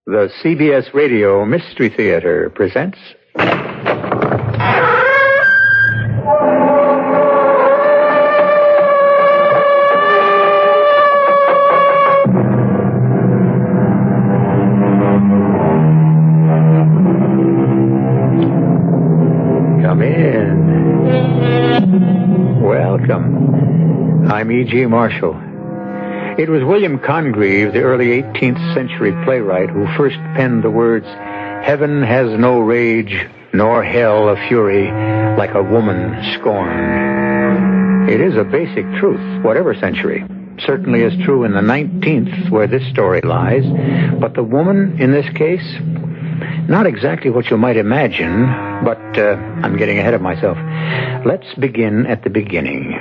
The CBS Radio Mystery Theater presents... Come in. Welcome. I'm E.G. Marshall. It was William Congreve, the early 18th century playwright, who first penned the words, "Heaven has no rage, nor hell a fury, like a woman scorned." It is a basic truth, whatever century. Certainly is true in the 19th, where this story lies. But the woman, in this case, not exactly what you might imagine, but I'm getting ahead of myself. Let's begin at the beginning.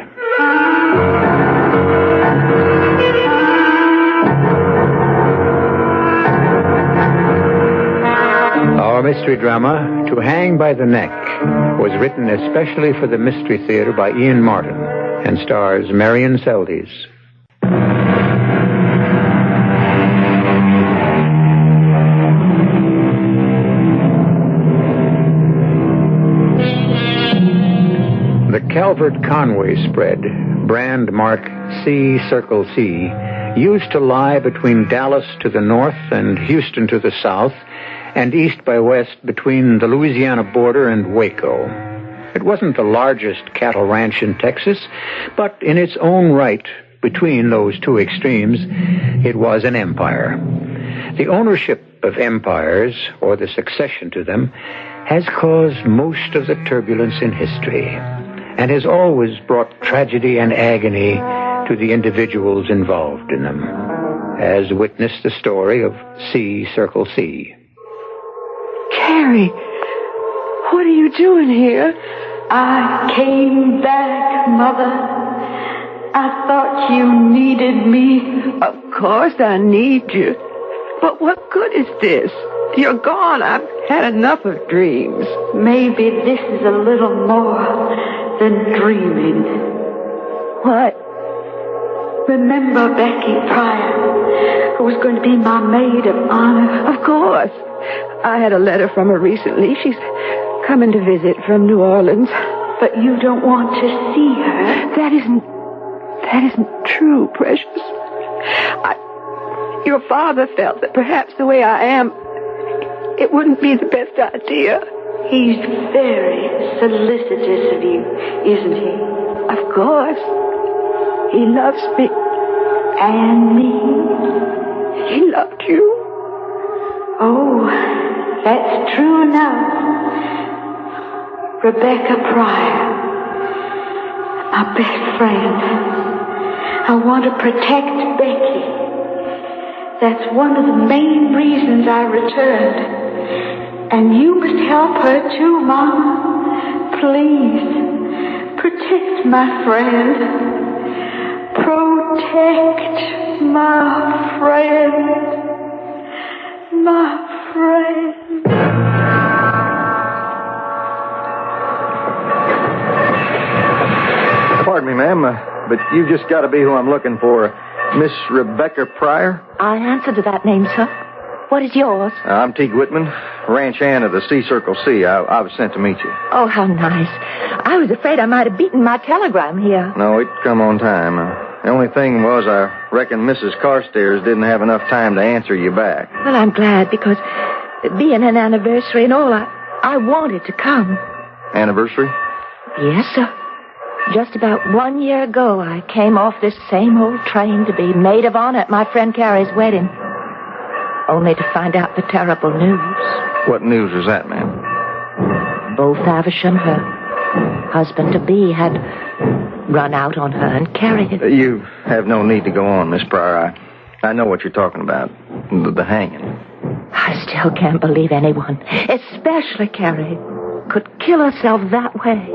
Our mystery drama, To Hang by the Neck, was written especially for the Mystery Theater by Ian Martin and stars Marion Seldes. The Calvert Conway spread, brand mark C-C, used to lie between Dallas to the north and Houston to the south, and east by west between the Louisiana border and Waco. It wasn't the largest cattle ranch in Texas, but in its own right, between those two extremes, it was an empire. The ownership of empires, or the succession to them, has caused most of the turbulence in history, and has always brought tragedy and agony to the individuals involved in them, as witness the story of C-C. Carrie, what are you doing here? I came back, Mother. I thought you needed me. Of course I need you. But what good is this? You're gone. I've had enough of dreams. Maybe this is a little more than dreaming. What? Remember Becky Pryor, who was going to be my maid of honor? Of course. I had a letter from her recently. She's coming to visit from New Orleans. But you don't want to see her. That isn't true, Precious. Your father felt that perhaps the way I am, it wouldn't be the best idea. He's very solicitous of you, isn't he? Of course. He loves me. And me. He loved you. Oh, that's true enough. Rebecca Pryor, my best friend. I want to protect Becky. That's one of the main reasons I returned. And you must help her too, Mama. Please, protect my friend. Protect my friend. My friend. Pardon me, ma'am, but you've just got to be who I'm looking for. Miss Rebecca Pryor? I answer to that name, sir. What is yours? I'm Teague Whitman, ranch hand of the C-C. I was sent to meet you. Oh, how nice. I was afraid I might have beaten my telegram here. No, it come on time. The only thing was, I reckon Mrs. Carstairs didn't have enough time to answer you back. Well, I'm glad, because being an anniversary and all, I wanted to come. Anniversary? Yes, sir. Just about 1 year ago, I came off this same old train to be maid of honor at my friend Carrie's wedding. Only to find out the terrible news. What news was that, ma'am? Both Avisham, her husband-to-be, had run out on her and carried it. You have no need to go on, Miss Pryor. I know what you're talking about. The hanging. I still can't believe anyone, especially Carrie, could kill herself that way.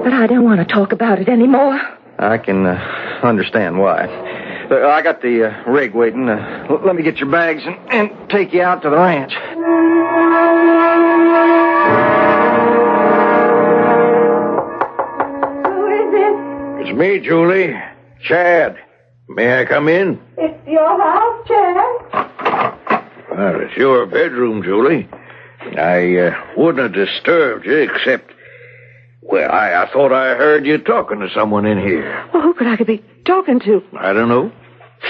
But I don't want to talk about it anymore. I can understand why. I got the rig waiting. Let me get your bags and take you out to the ranch. Who is it? It's me, Julie. Chad. May I come in? It's your house, Chad. Well, it's your bedroom, Julie. I wouldn't have disturbed you except... Well, I thought I heard you talking to someone in here. Well, who could I be talking to? I don't know.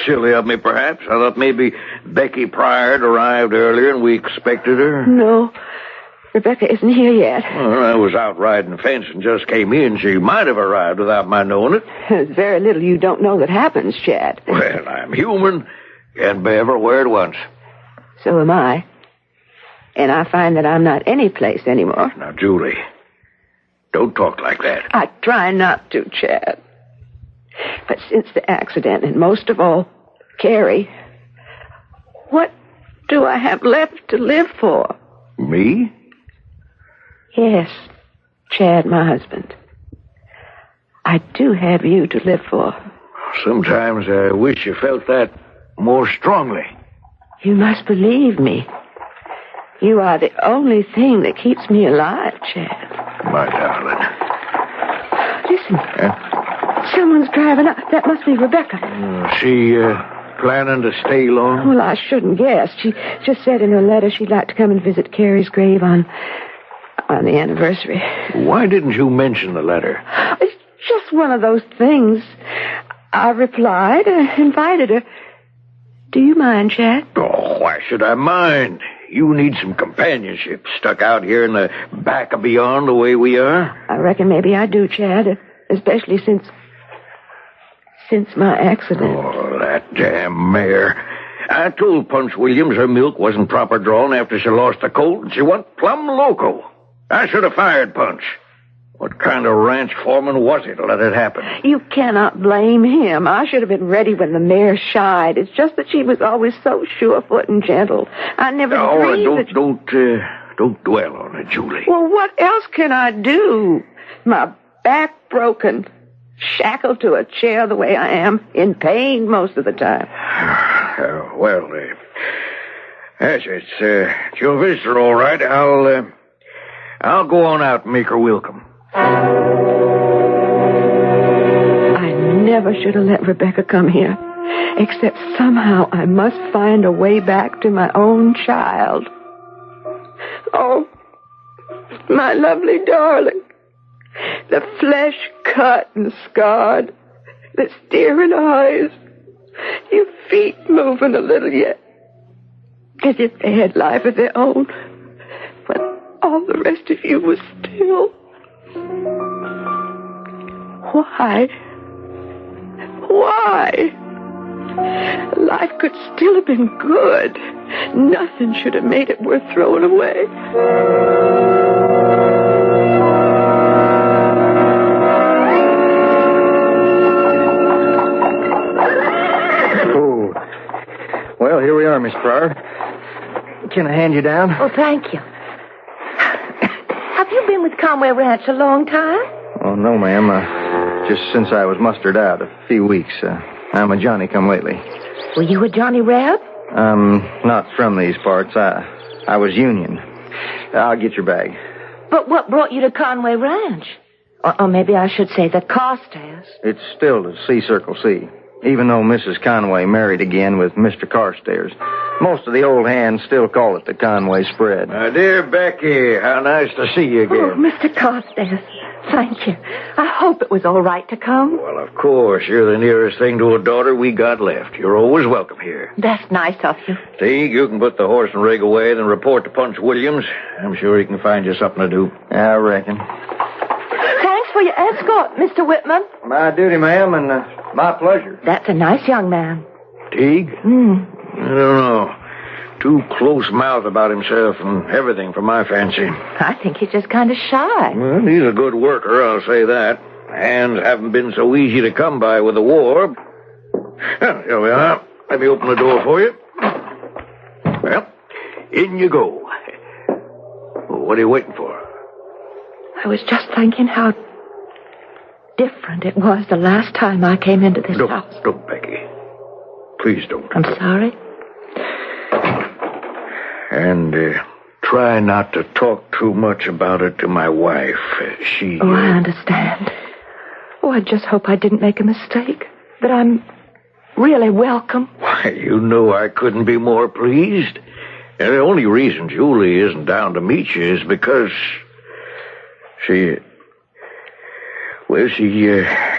Silly of me, perhaps. I thought maybe Becky Pryor had arrived earlier and we expected her. No, Rebecca isn't here yet. Well, I was out riding the fence and just came in. She might have arrived without my knowing it. There's very little you don't know that happens, Chad. Well, I'm human. Can't be everywhere at once. So am I. And I find that I'm not any place anymore. Now, Julie, don't talk like that. I try not to, Chad. But since the accident, and most of all, Carrie, what do I have left to live for? Me? Yes, Chad, my husband. I do have you to live for. Sometimes I wish you felt that more strongly. You must believe me. You are the only thing that keeps me alive, Chad. My darling. Listen. Huh? Someone's driving up. That must be Rebecca. She planning to stay long? Well, I shouldn't guess. She just said in her letter she'd like to come and visit Carrie's grave on the anniversary. Why didn't you mention the letter? It's just one of those things. I replied, invited her. Do you mind, Chad? Oh, why should I mind? You need some companionship stuck out here in the back of beyond the way we are. I reckon maybe I do, Chad, especially since my accident. Oh, that damn mare. I told Punch Williams her milk wasn't proper drawn after she lost the colt, and she went plumb loco. I should have fired Punch. What kind of ranch foreman was he to let it happen? You cannot blame him. I should have been ready when the mare shied. It's just that she was always so sure-foot and gentle. I never dreamed that... Don't dwell on it, Julie. Well, what else can I do? My back broken, shackled to a chair the way I am, in pain most of the time. Yes, it's your visitor, all right. I'll go on out and make her welcome. I never should have let Rebecca come here, except somehow I must find a way back to my own child. Oh, my lovely darling. The flesh cut and scarred, the staring eyes, your feet moving a little yet, as if they had life of their own, but all the rest of you was still. Why? Life could still have been good. Nothing should have made it worth throwing away. Oh. Well, here we are, Miss Pryor. Can I hand you down? Oh, thank you. Have you been with Conway Ranch a long time? Oh, no, ma'am. Just since I was mustered out a few weeks. I'm a Johnny-come-lately. Were you a Johnny Reb? I'm not from these parts. I was Union. I'll get your bag. But what brought you to Conway Ranch? Or maybe I should say the Carstairs. It's still the C-Circle C, even though Mrs. Conway married again with Mr. Carstairs. Most of the old hands still call it the Conway spread. My dear Becky, how nice to see you again. Oh, Mr. Carstairs, thank you. I hope it was all right to come. Well, of course. You're the nearest thing to a daughter we got left. You're always welcome here. That's nice of you. Teague, you can put the horse and rig away, then report to Punch Williams. I'm sure he can find you something to do. I reckon. Thanks for your escort, Mr. Whitman. My duty, ma'am, and my pleasure. That's a nice young man. Teague? I don't know. Too close-mouthed about himself and everything for my fancy. I think he's just kind of shy. Well, he's a good worker, I'll say that. Hands haven't been so easy to come by with the war. Well, here we are. Let me open the door for you. Well, in you go. What are you waiting for? I was just thinking how different it was the last time I came into this house. Don't, Becky. Please don't. I'm sorry. And try not to talk too much about it to my wife. She... Oh, I understand. Oh, I just hope I didn't make a mistake. That I'm really welcome. Why, you know I couldn't be more pleased. And the only reason Julie isn't down to meet you is because she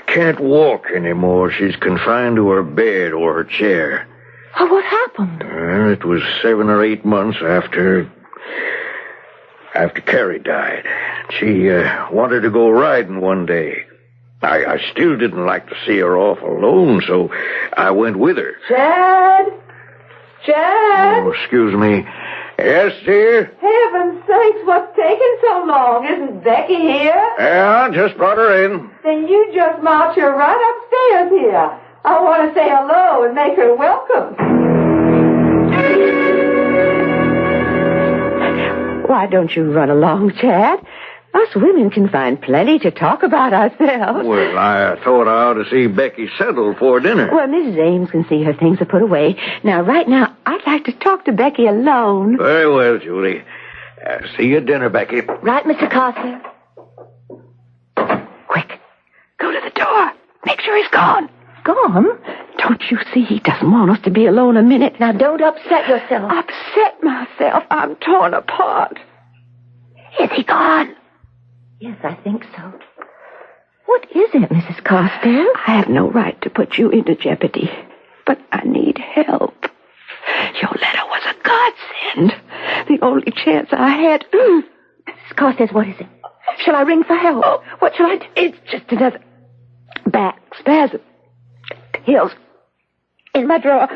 can't walk anymore. She's confined to her bed or her chair. Oh, what happened? It was 7 or 8 months after Carrie died. She wanted to go riding one day. I still didn't like to see her off alone, so I went with her. Chad? Chad? Oh, excuse me. Yes, dear? Heaven's sakes, what's taking so long? Isn't Becky here? Yeah, just brought her in. Then you just march her right upstairs here. I want to say hello and make her welcome. Why don't you run along, Chad? Us women can find plenty to talk about ourselves. Well, I thought I ought to see Becky settled for dinner. Well, Mrs. Ames can see her things are put away. Now, right now, I'd like to talk to Becky alone. Very well, Julie. See you at dinner, Becky. Right, Mr. Carstairs? Quick, go to the door. Make sure he's gone. Gone? Don't you see he doesn't want us to be alone a minute? Now, don't upset yourself. Upset myself. I'm torn apart. Is he gone? Yes, I think so. What is it, Mrs. Carstairs? I have no right to put you into jeopardy, but I need help. Your letter was a godsend. The only chance I had. Mrs. Carstairs, what is it? Shall I ring for help? Oh, what shall I do? It's just another back spasm. Pills in my drawer.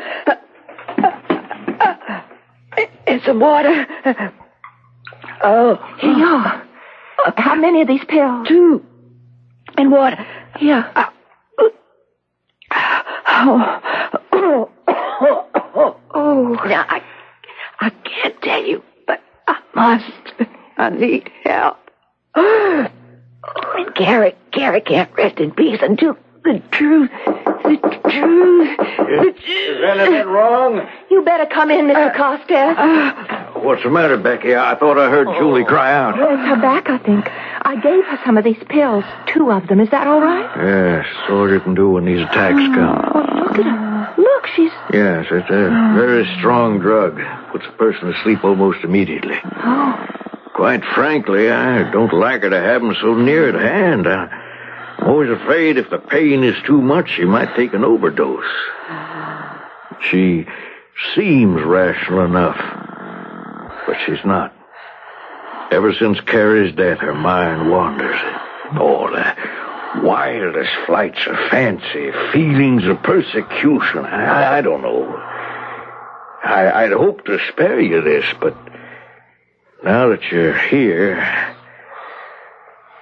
And some water. Oh. Here you are. How many of these pills? 2. And water. Here. Now, I can't tell you, but I must. I need help. And Gary can't rest in peace until the truth. Is anything wrong? You better come in, Mr. Carstairs. What's the matter, Becky? I thought I heard Julie cry out. It's her back, I think. I gave her some of these pills. 2 of them. Is that all right? Yes, that's all you can do when these attacks come. Oh, look at her. Look, she's... Yes, it's a very strong drug. Puts a person to sleep almost immediately. Oh. Quite frankly, I don't like her to have them so near at hand. I'm always afraid if the pain is too much, she might take an overdose. She seems rational enough, but she's not. Ever since Carrie's death, her mind wanders. All the wildest flights of fancy, feelings of persecution. I don't know. I'd hope to spare you this, but now that you're here,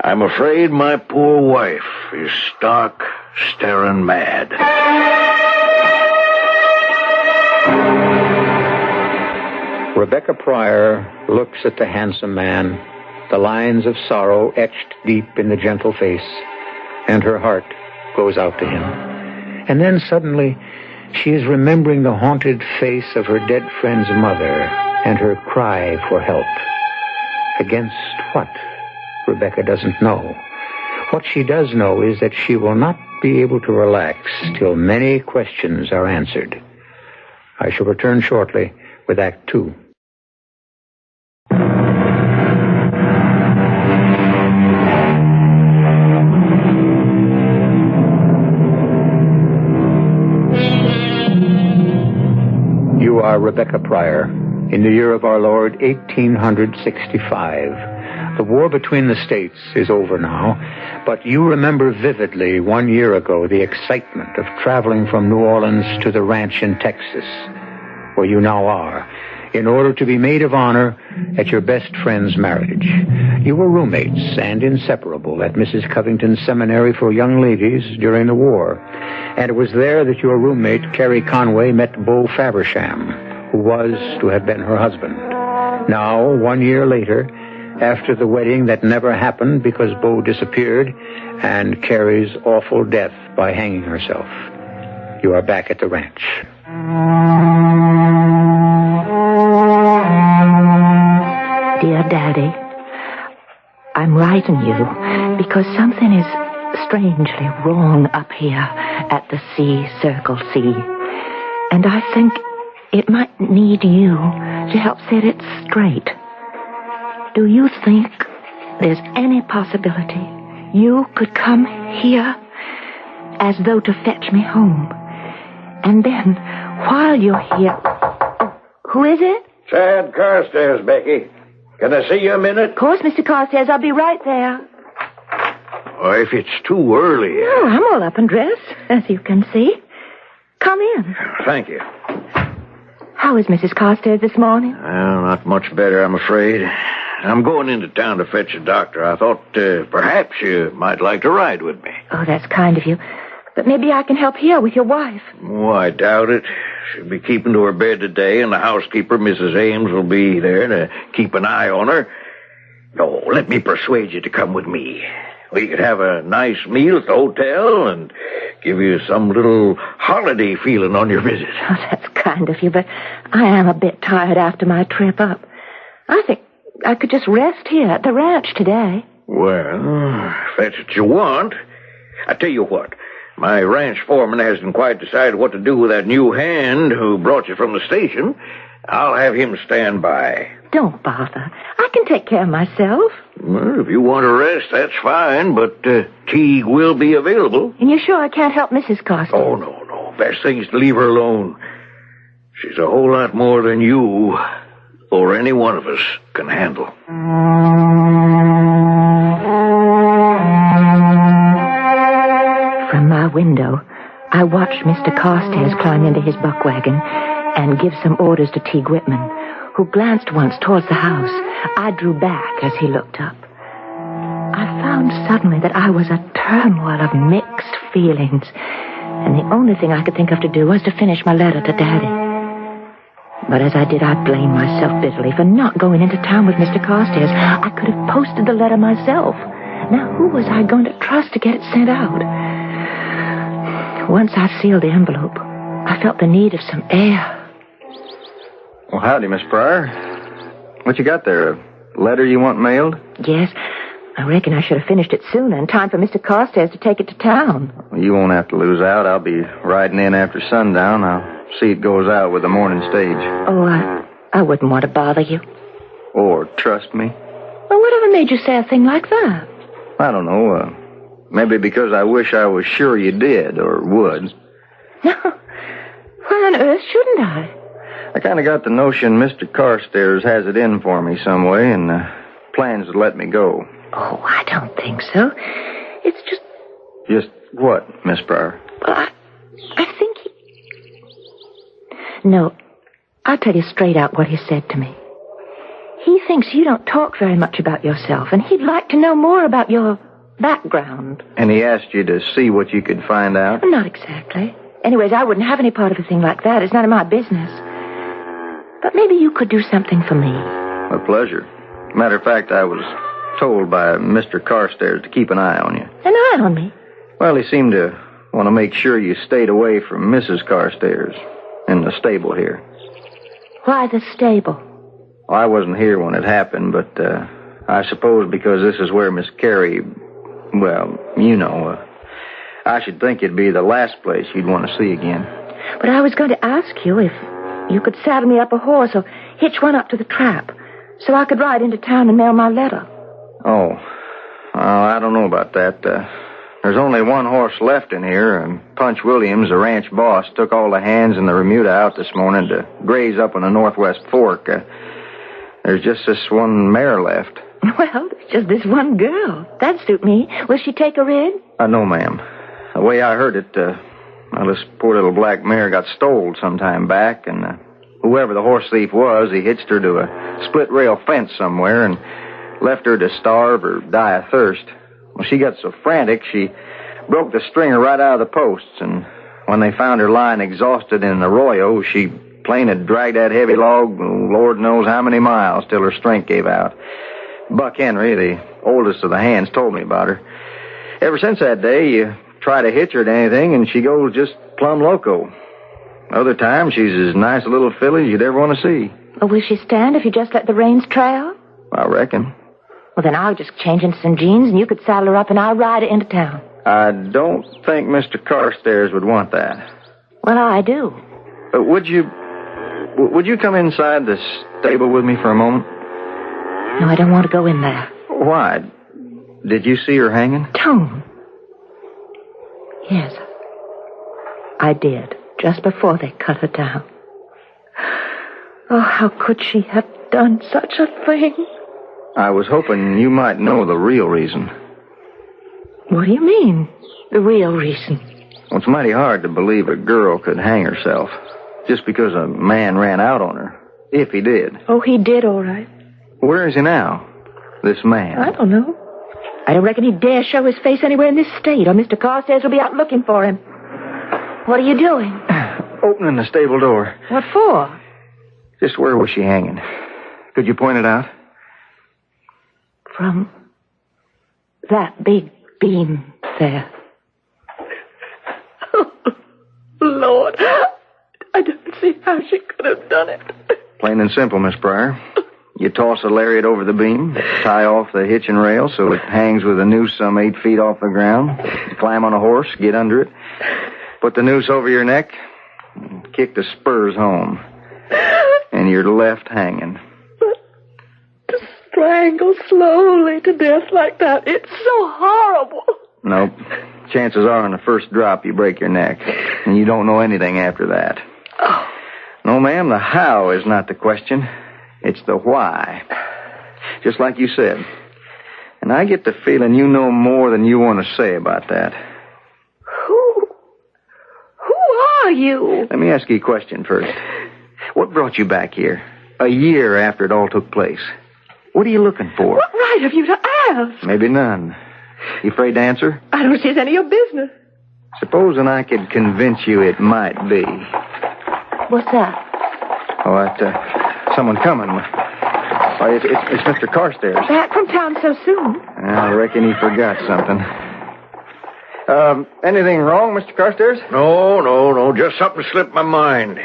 I'm afraid my poor wife is stark, staring mad. Rebecca Pryor looks at the handsome man, the lines of sorrow etched deep in the gentle face, and her heart goes out to him. And then suddenly, she is remembering the haunted face of her dead friend's mother and her cry for help. Against what? Rebecca doesn't know. What she does know is that she will not be able to relax till many questions are answered. I shall return shortly with Act 2. You are Rebecca Pryor. In the year of our Lord, 1865. The war between the states is over now, but you remember vividly 1 year ago the excitement of traveling from New Orleans to the ranch in Texas, where you now are, in order to be maid of honor at your best friend's marriage. You were roommates and inseparable at Mrs. Covington's Seminary for Young Ladies during the war, and it was there that your roommate, Carrie Conway, met Beau Faversham, who was to have been her husband. Now, 1 year later, after the wedding that never happened because Beau disappeared and Carrie's awful death by hanging herself, you are back at the ranch. Dear Daddy, I'm writing you because something is strangely wrong up here at the C, Circle C. And I think it might need you to help set it straight. Do you think there's any possibility you could come here as though to fetch me home? And then, while you're here... Oh, who is it? Chad Carstairs, Becky. Can I see you a minute? Of course, Mr. Carstairs. I'll be right there. Oh, if it's too early... Oh, I'm all up and dressed, as you can see. Come in. Thank you. How is Mrs. Carstairs this morning? Well, not much better, I'm afraid. I'm going into town to fetch a doctor. I thought perhaps you might like to ride with me. Oh, that's kind of you. But maybe I can help here with your wife. Oh, I doubt it. She'll be keeping to her bed today, and the housekeeper, Mrs. Ames, will be there to keep an eye on her. Oh, let me persuade you to come with me. We could have a nice meal at the hotel and give you some little holiday feeling on your visit. Oh, that's kind of you, but I am a bit tired after my trip up. I think I could just rest here at the ranch today. Well, if that's what you want. I tell you what, my ranch foreman hasn't quite decided what to do with that new hand who brought you from the station. I'll have him stand by. Don't bother. I can take care of myself. Well, if you want to rest, that's fine, but Teague will be available. And you're sure I can't help Mrs. Carstairs? Oh, no. Best thing is to leave her alone. She's a whole lot more than you or any one of us can handle. From my window, I watched Mr. Carstairs climb into his buck wagon and give some orders to Teague Whitman, who glanced once towards the house. I drew back as he looked up. I found suddenly that I was a turmoil of mixed feelings, and the only thing I could think of to do was to finish my letter to Daddy. But as I did, I blamed myself bitterly for not going into town with Mr. Carstairs. I could have posted the letter myself. Now, who was I going to trust to get it sent out? Once I sealed the envelope, I felt the need of some air. Well, howdy, Miss Pryor. What you got there? A letter you want mailed? Yes. I reckon I should have finished it sooner in time for Mr. Carstairs to take it to town. Well, you won't have to lose out. I'll be riding in after sundown. I'll see it goes out with the morning stage. Oh, I wouldn't want to bother you. Or trust me. Well, whatever made you say a thing like that? I don't know. Maybe because I wish I was sure you did or would. No. Why on earth shouldn't I? I kind of got the notion Mr. Carstairs has it in for me some way and plans to let me go. Oh, I don't think so. It's just... Just what, Miss Pryor? Well, I think he... No, I'll tell you straight out what he said to me. He thinks you don't talk very much about yourself, and he'd like to know more about your background. And he asked you to see what you could find out? Not exactly. Anyways, I wouldn't have any part of a thing like that. It's none of my business. But maybe you could do something for me. With pleasure. Matter of fact, I was told by Mr. Carstairs to keep an eye on you. An eye on me? Well, he seemed to want to make sure you stayed away from Mrs. Carstairs in the stable here. Why the stable? Well, I wasn't here when it happened, but I suppose because this is where Miss Carey, well, you know, I should think it'd be the last place you'd want to see again. But I was going to ask you if you could saddle me up a horse or hitch one up to the trap so I could ride into town and mail my letter. Oh, I don't know about that. There's only one horse left in here, and Punch Williams, the ranch boss, took all the hands in the remuda out this morning to graze up on the Northwest Fork. There's just this one mare left. Well, it's just this one girl. That'd suit me. Will she take her in? No, ma'am. The way I heard it, this poor little black mare got stole some time back, and whoever the horse thief was, he hitched her to a split-rail fence somewhere and left her to starve or die of thirst. Well, she got so frantic, she broke the stringer right out of the posts, and when they found her lying exhausted in an arroyo, she plain had dragged that heavy log, Lord knows how many miles, till her strength gave out. Buck Henry, the oldest of the hands, told me about her. Ever since that day, you try to hitch her to anything, and she goes just plumb loco. Other times, she's as nice a little filly as you'd ever want to see. Well, will she stand if you just let the reins trail? I reckon. Well, then I'll just change into some jeans, and you could saddle her up, and I'll ride her into town. I don't think Mr. Carstairs would want that. Well, I do. Would you Would you come inside the stable with me for a moment? No, I don't want to go in there. Why? Did you see her hanging? Tone. Yes, I did, just before they cut her down. Oh, how could she have done such a thing? I was hoping you might know the real reason. What do you mean, the real reason? Well, it's mighty hard to believe a girl could hang herself just because a man ran out on her, if he did. Oh, he did, all right. Where is he now, this man? I don't know. I don't reckon he'd dare show his face anywhere in this state, or Mr. Carstairs will be out looking for him. What are you doing? Opening the stable door. What for? Just where was she hanging? Could you point it out? From that big beam there. Oh, Lord, I don't see how she could have done it. Plain and simple, Miss Pryor. You toss a lariat over the beam, tie off the hitching rail so it hangs with a noose some 8 feet off the ground, climb on a horse, get under it, put the noose over your neck, and kick the spurs home. And you're left hanging. But to strangle slowly to death like that, it's so horrible. Nope. Chances are on the first drop you break your neck, and you don't know anything after that. Oh. No, ma'am, the how is not the question. It's the why. Just like you said. And I get the feeling you know more than you want to say about that. Who are you? Let me ask you a question first. What brought you back here? A year after it all took place. What are you looking for? What right have you to ask? Maybe none. You afraid to answer? I don't see it's any of your business. Supposing I could convince you it might be. What's that? Oh, someone coming. Why, it's Mr. Carstairs. Back from town so soon? I reckon he forgot something. Anything wrong, Mr. Carstairs? No. Just something slipped my mind.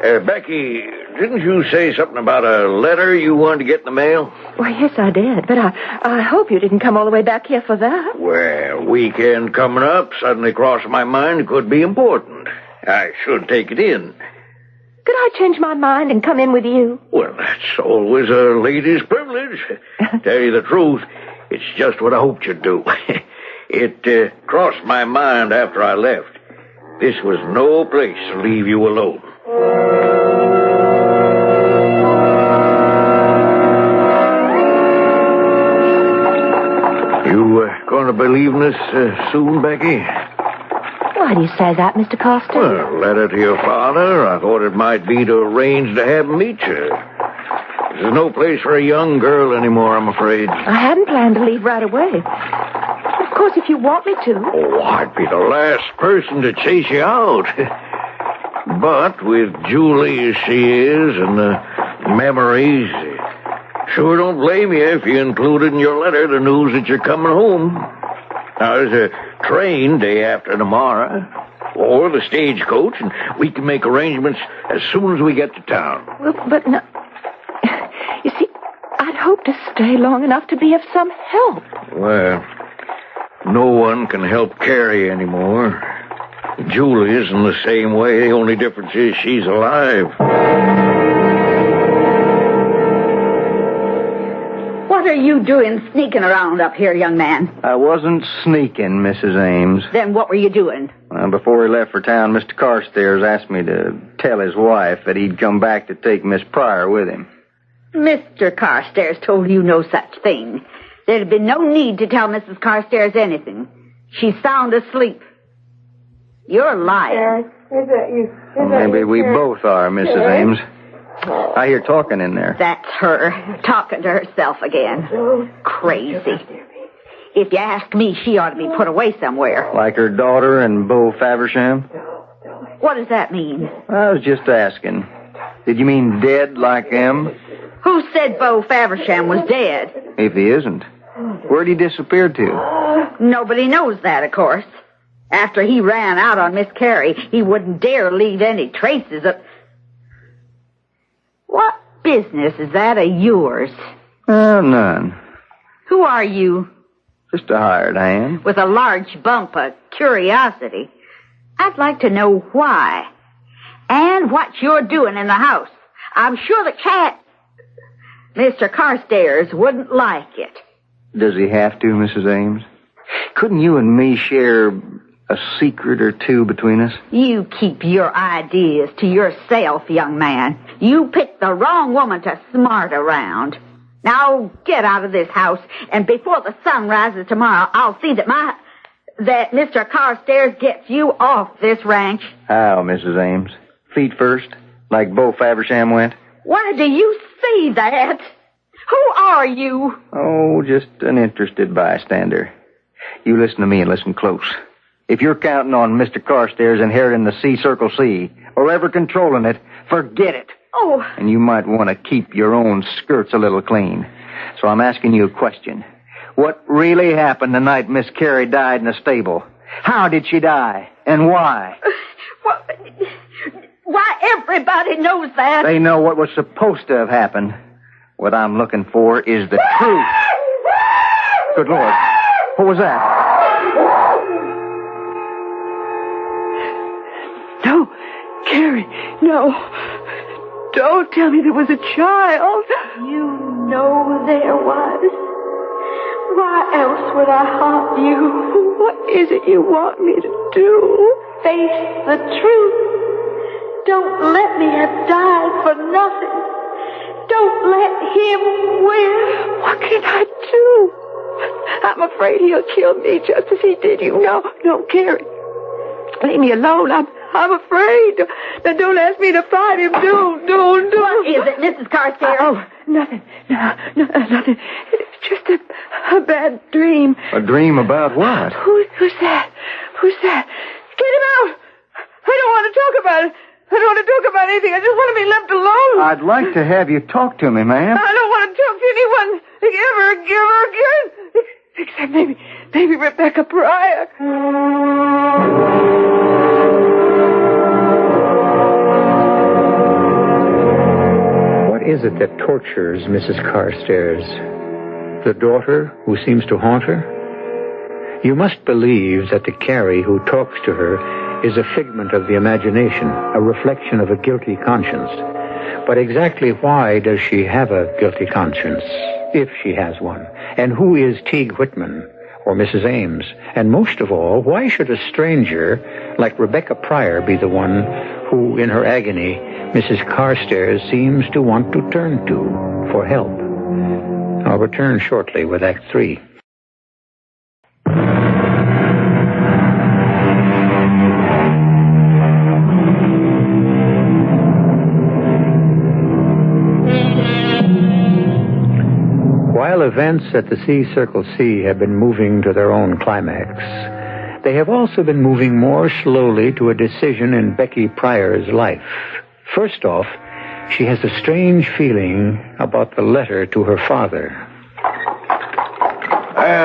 Becky, didn't you say something about a letter you wanted to get in the mail? Well, yes, I did. But I hope you didn't come all the way back here for that. Well, weekend coming up suddenly crossed my mind it could be important. I should take it in. Could I change my mind and come in with you? Well, that's always a lady's privilege. Tell you the truth, it's just what I hoped you'd do. It crossed my mind after I left. This was no place to leave you alone. You going to be leaving us soon, Becky? Why do you say that, Mr. Carstairs? Well, letter to your father. I thought it might be to arrange to have him meet you. There's no place for a young girl anymore, I'm afraid. I hadn't planned to leave right away. Of course, if you want me to. Oh, I'd be the last person to chase you out. But with Julie as she is and the memories, sure don't blame you if you included in your letter the news that you're coming home. Now, there's a train day after tomorrow, or the stagecoach, and we can make arrangements as soon as we get to town. Well, but no. You see, I'd hoped to stay long enough to be of some help. Well, no one can help Carrie anymore. Julie is in the same way. The only difference is she's alive. What are you doing sneaking around up here, young man? I wasn't sneaking, Mrs. Ames. Then what were you doing? Before he left for town, Mr. Carstairs asked me to tell his wife that he'd come back to take Miss Pryor with him. Mr. Carstairs told you no such thing. There'd been no need to tell Mrs. Carstairs anything. She's sound asleep. You're lying. Is that you? Maybe we both are, Mrs. Ames. I hear talking in there. That's her, talking to herself again. Crazy. If you ask me, she ought to be put away somewhere. Like her daughter and Beau Faversham? What does that mean? I was just asking. Did you mean dead like them? Who said Beau Faversham was dead? If he isn't, where'd he disappear to? Nobody knows that, of course. After he ran out on Miss Carrie, he wouldn't dare leave any traces of... What business is that of yours? None. Who are you? Just a hired hand. With a large bump of curiosity. I'd like to know why. And what you're doing in the house. I'm sure the cat, Mr. Carstairs, wouldn't like it. Does he have to, Mrs. Ames? Couldn't you and me share a secret or two between us? You keep your ideas to yourself, young man. You picked the wrong woman to smart around. Now get out of this house, and before the sun rises tomorrow, I'll see that Mr. Carstairs gets you off this ranch. How, Mrs. Ames? Feet first, like Beau Faversham went? Why do you say that? Who are you? Oh, just an interested bystander. You listen to me and listen close. If you're counting on Mr. Carstairs inheriting the C-Circle C, or ever controlling it, forget it. Oh. And you might want to keep your own skirts a little clean. So I'm asking you a question. What really happened the night Miss Carey died in the stable? How did she die? And why? Why, everybody knows that. They know what was supposed to have happened. What I'm looking for is the truth. Good Lord. What was that? No, Carrie, no. Don't tell me there was a child. You know there was. Why else would I haunt you? What is it you want me to do? Face the truth. Don't let me have died for nothing. Don't let him win. What can I do? I'm afraid he'll kill me just as he did you. No, Carrie. Leave me alone. I'm afraid. Now, don't ask me to fight him. Don't. What is it, Mrs. Carstairs? Oh, nothing. No, nothing. It's just a bad dream. A dream about what? Who's that? Get him out. I don't want to talk about it. I don't want to talk about anything. I just want to be left alone. I'd like to have you talk to me, ma'am. I don't want to talk to anyone ever again. Except maybe Rebecca Pryor. What is it that tortures Mrs. Carstairs? The daughter who seems to haunt her? You must believe that the Carrie who talks to her is a figment of the imagination, a reflection of a guilty conscience. But exactly why does she have a guilty conscience, if she has one? And who is Teague Whitman or Mrs. Ames? And most of all, why should a stranger like Rebecca Pryor be the one who, in her agony, Mrs. Carstairs seems to want to turn to for help? I'll return shortly with Act 3. While events at the C-Circle C have been moving to their own climax, they have also been moving more slowly to a decision in Becky Pryor's life. First off, she has a strange feeling about the letter to her father.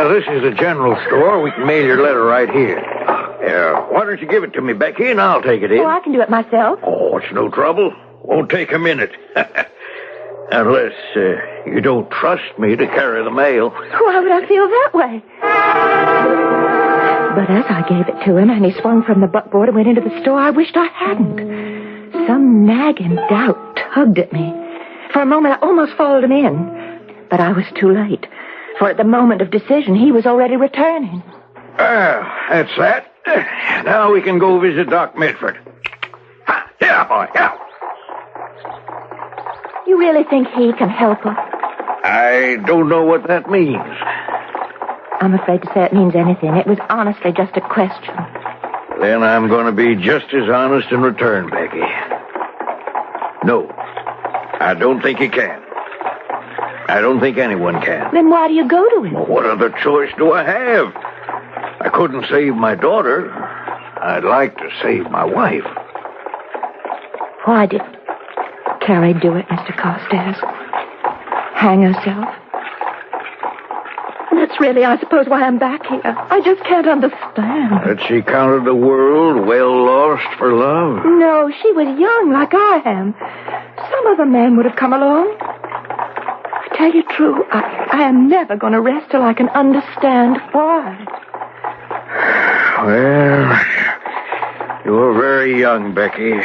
This is the general store. We can mail your letter right here. Why don't you give it to me, Becky, and I'll take it in. Oh, I can do it myself. Oh, it's no trouble. Won't take a minute. Unless you don't trust me to carry the mail. Why would I feel that way? But as I gave it to him and he swung from the buckboard and went into the store, I wished I hadn't. Some nagging doubt tugged at me. For a moment, I almost followed him in. But I was too late. For at the moment of decision, he was already returning. That's that. Now we can go visit Doc Medford. Yeah, boy, yeah. You really think he can help us? I don't know what that means. I'm afraid to say it means anything. It was honestly just a question. Then I'm going to be just as honest in return, Becky. No, I don't think he can. I don't think anyone can. Then why do you go to him? Well, what other choice do I have? I couldn't save my daughter. I'd like to save my wife. Why did Carrie do it, Mr. Carstairs? Hang herself? That's really, I suppose, why I'm back here. I just can't understand. That she counted the world well lost for love? No, she was young like I am. Some other man would have come along. I tell you true, I am never going to rest till I can understand why. Well, you're very young, Becky.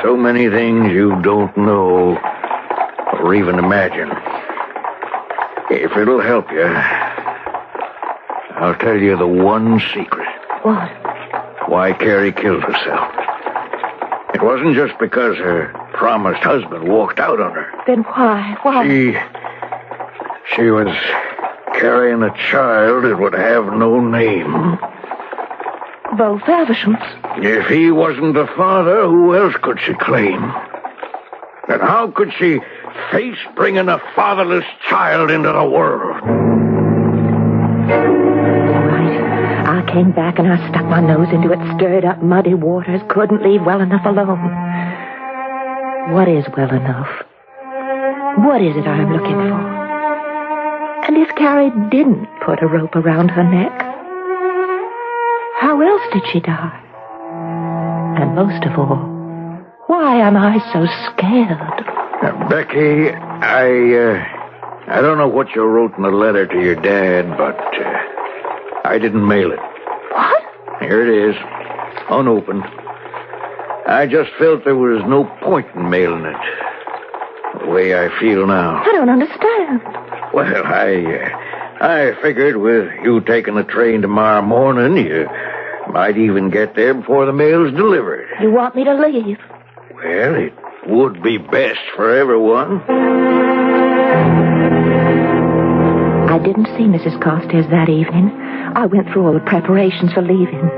so many things you don't know or even imagine. If it'll help you, I'll tell you the one secret. What? Why Carrie killed herself. It wasn't just because her promised husband walked out on her. Then why? Why? She was carrying a child that would have no name. Bo Faversham's. If he wasn't the father, who else could she claim? And how could she face bringing a fatherless child into the world? Right. I came back and I stuck my nose into it, stirred up muddy waters, couldn't leave well enough alone. What is well enough? What is it I'm looking for? And if Carrie didn't put a rope around her neck, how else did she die? And most of all, why am I so scared? Becky, I don't know what you wrote in the letter to your dad, but I didn't mail it. What? Here it is, unopened. I just felt there was no point in mailing it, the way I feel now. I don't understand. Well, I figured with you taking the train tomorrow morning, you might even get there before the mail's delivered. You want me to leave? Well, it would be best for everyone. I didn't see Mrs. Carstairs that evening. I went through all the preparations for leaving,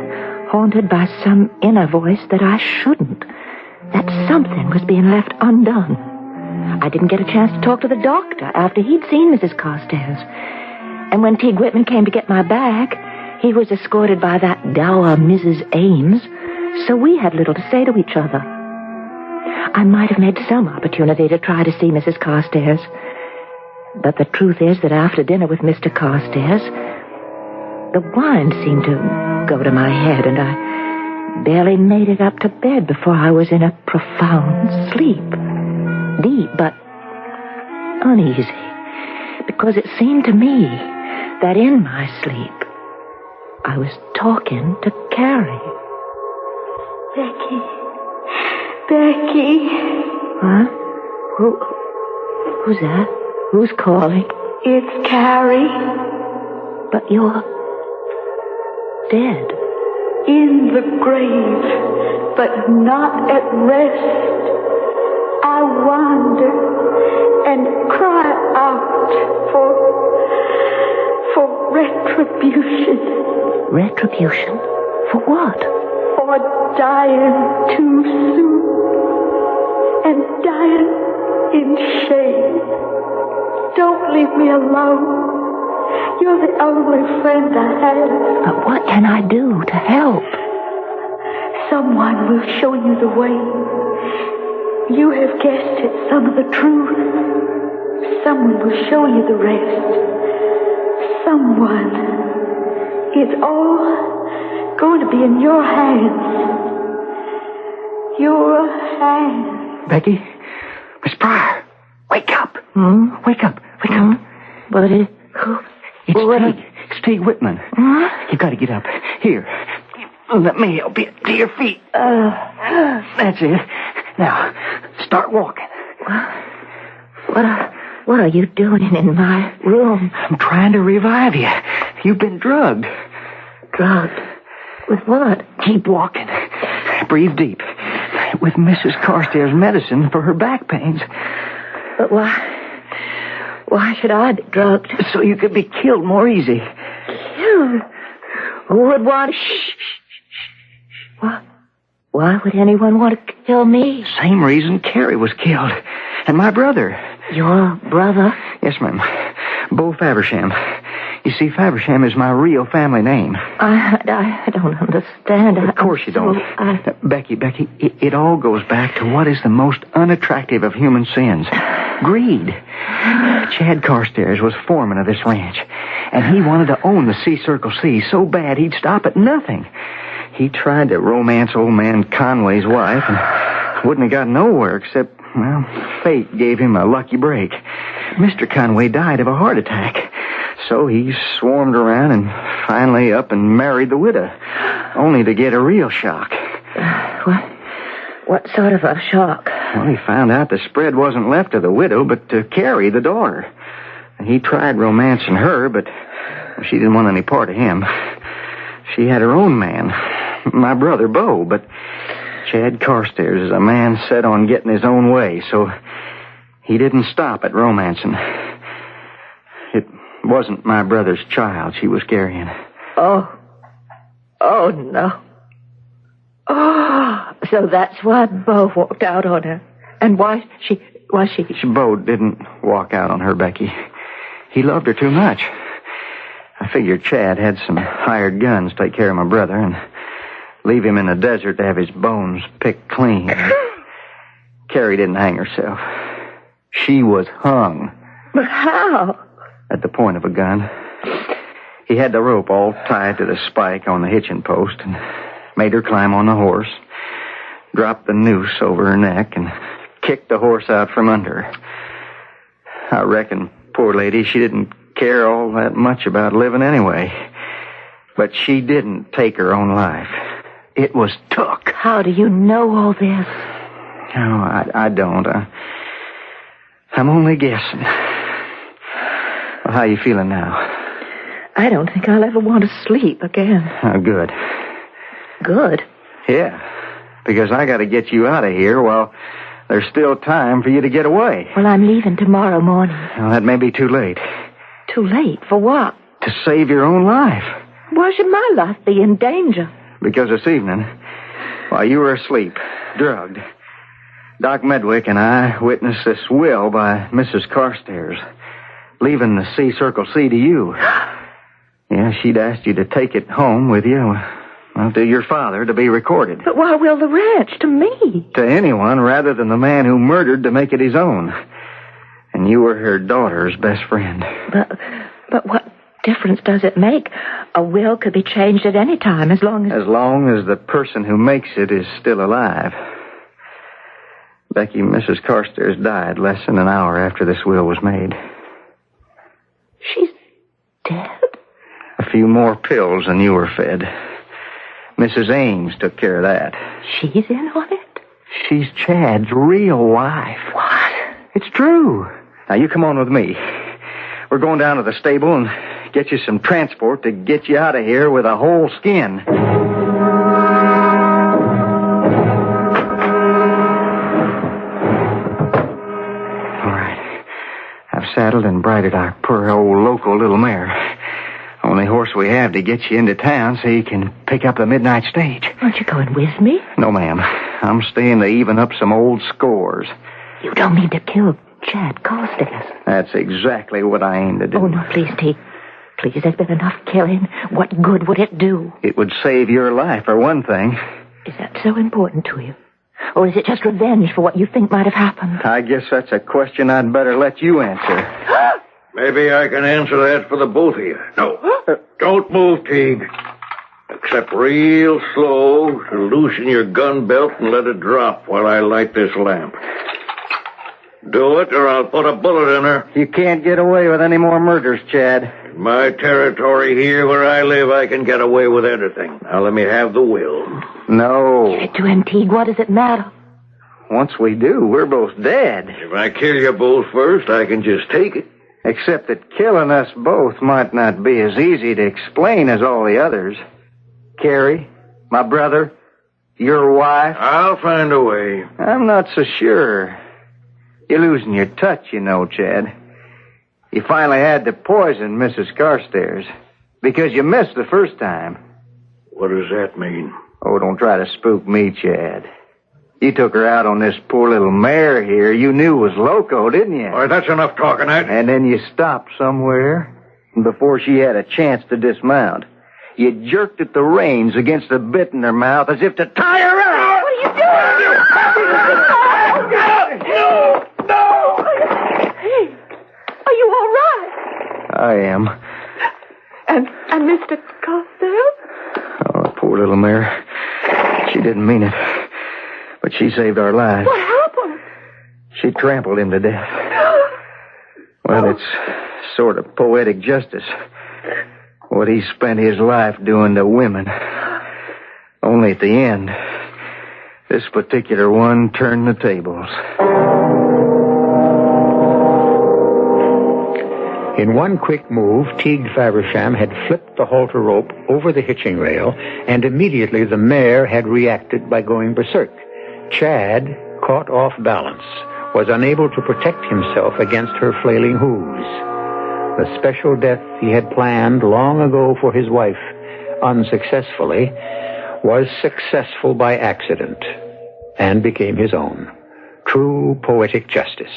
haunted by some inner voice that I shouldn't, that something was being left undone. I didn't get a chance to talk to the doctor after he'd seen Mrs. Carstairs. And when Teague Whitman came to get my bag, he was escorted by that dour Mrs. Ames, so we had little to say to each other. I might have made some opportunity to try to see Mrs. Carstairs, but the truth is that after dinner with Mr. Carstairs, the wine seemed to go to my head, and I barely made it up to bed before I was in a profound sleep. Deep, but uneasy, because it seemed to me that in my sleep, I was talking to Carrie. Becky. Becky. Huh? Who's that? Who's calling? It's Carrie. But you're dead. In the grave, but not at rest. I wander and cry out for retribution. Retribution? For what? For dying too soon and dying in shame. Don't leave me alone. You're the only friend I have. But what can I do to help? Someone will show you the way. You have guessed at some of the truth. Someone will show you the rest. Someone. It's all going to be in your hands. Your hands. Becky? Miss Pryor, wake up. Wake up. Wake up. But who? It's Teague. It's Teague Whitman. Huh? You've got to get up. Here. Let me help you to your feet. That's it. Now, start walking. What are you doing in my room? I'm trying to revive you. You've been drugged. Drugged? With what? Keep walking. Breathe deep. With Mrs. Carstairs' medicine for her back pains. But why should I be drugged? So you could be killed more easy. Killed? Who would want... Shh. Why would anyone want to kill me? Same reason Carrie was killed. And my brother. Your brother? Yes, ma'am. Bo Faversham. You see, Faversham is my real family name. I don't understand. Of course you don't. Becky, it all goes back to what is the most unattractive of human sins. Greed. Chad Carstairs was foreman of this ranch, and he wanted to own the Circle C so bad he'd stop at nothing. He tried to romance old man Conway's wife and wouldn't have got nowhere except, well, fate gave him a lucky break. Mr. Conway died of a heart attack. So he swarmed around and finally up and married the widow, only to get a real shock. What sort of a shock? Well, he found out the spread wasn't left to the widow, but to Carrie, the daughter. He tried romancing her, but she didn't want any part of him. She had her own man, my brother, Bo, but Chad Carstairs is a man set on getting his own way, so he didn't stop at romancing. It wasn't my brother's child she was carrying. Oh, no. Oh, so that's why Bo walked out on her. And why she... Bo didn't walk out on her, Becky. He loved her too much. I figured Chad had some hired guns take care of my brother and leave him in the desert to have his bones picked clean. Carrie didn't hang herself. She was hung. But how? At the point of a gun. He had the rope all tied to the spike on the hitching post and made her climb on the horse, dropped the noose over her neck, and kicked the horse out from under her. I reckon, poor lady, she didn't care all that much about living anyway. But she didn't take her own life. It was took. How do you know all this? No, I don't. I'm only guessing. Well, how you feeling now? I don't think I'll ever want to sleep again. Oh, good. Good? Yeah, because I got to get you out of here while there's still time for you to get away. Well, I'm leaving tomorrow morning. Well, that may be too late. Too late? For what? To save your own life. Why should my life be in danger? Because this evening, while you were asleep, drugged, Doc Medwick and I witnessed this will by Mrs. Carstairs, leaving the C Circle C to you. Yeah, she'd asked you to take it home with you, well, to your father, to be recorded. But why will the ranch? To me? To anyone rather than the man who murdered to make it his own. And you were her daughter's best friend. But what difference does it make? A will could be changed at any time as long as... As long as the person who makes it is still alive. Becky, Mrs. Carstairs died less than an hour after this will was made. She's dead? A few more pills than you were fed. Mrs. Ames took care of that. She's in on it? She's Chad's real wife. What? It's true. Now, you come on with me. We're going down to the stable and get you some transport to get you out of here with a whole skin. All right. I've saddled and bridled our poor old local little mare. Only horse we have to get you into town so you can pick up the midnight stage. Aren't you going with me? No, ma'am. I'm staying to even up some old scores. You don't mean to kill Chad Carstairs? That's exactly what I aim to do. Oh, no, please, T. Please, there's been enough killing. What good would it do? It would save your life, for one thing. Is that so important to you? Or is it just revenge for what you think might have happened? I guess that's a question I'd better let you answer. Maybe I can answer that for the both of you. No, don't move, Teague. Except real slow to loosen your gun belt and let it drop while I light this lamp. Do it, or I'll put a bullet in her. You can't get away with any more murders, Chad. In my territory here where I live, I can get away with anything. Now let me have the will. No. Give it to him, Teague. What does it matter? Once we do, we're both dead. If I kill you both first, I can just take it. Except that killing us both might not be as easy to explain as all the others. Carrie, my brother, your wife. I'll find a way. I'm not so sure. You're losing your touch, you know, Chad. You finally had to poison Mrs. Carstairs because you missed the first time. What does that mean? Oh, don't try to spook me, Chad. You took her out on this poor little mare here you knew was loco, didn't you? All right, that's enough talking, Ed. And then you stopped somewhere, and before she had a chance to dismount, you jerked at the reins against the bit in her mouth as if to tie her up. What are you doing? No! Hey, are you all right? I am. And Mr. Carstairs? Oh, poor little mare. She didn't mean it. But she saved our lives. What happened? She trampled him to death. Well, it's sort of poetic justice. What he spent his life doing to women. Only at the end, This particular one turned the tables. In one quick move, Teague Faversham had flipped the halter rope over the hitching rail, and immediately the mare had reacted by going berserk. Chad, caught off balance, was unable to protect himself against her flailing hooves. The special death he had planned long ago for his wife, unsuccessfully, was successful by accident and became his own. True poetic justice.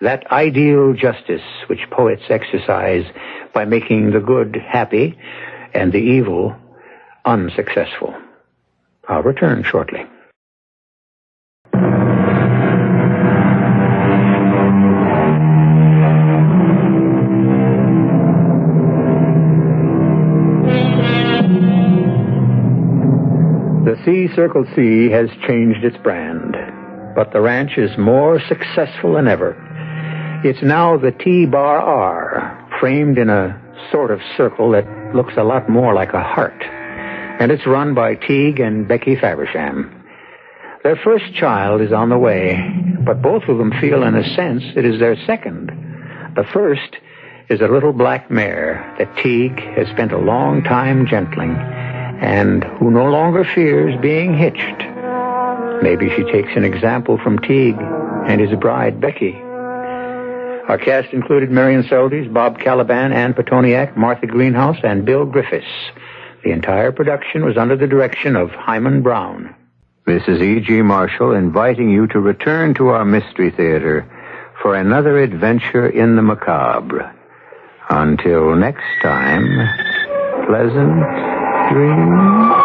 That ideal justice which poets exercise by making the good happy and the evil unsuccessful. I'll return shortly. The C-Circle C has changed its brand, but the ranch is more successful than ever. It's now the T-Bar R, framed in a sort of circle that looks a lot more like a heart. And it's run by Teague and Becky Faversham. Their first child is on the way, but both of them feel in a sense it is their second. The first is a little black mare that Teague has spent a long time gentling, and who no longer fears being hitched. Maybe she takes an example from Teague and his bride, Becky. Our cast included Marion Seldes, Bob Caliban, Ann Petoniak, Martha Greenhouse, and Bill Griffiths. The entire production was under the direction of Hyman Brown. This is E.G. Marshall inviting you to return to our Mystery Theater for another adventure in the macabre. Until next time, pleasant dreams.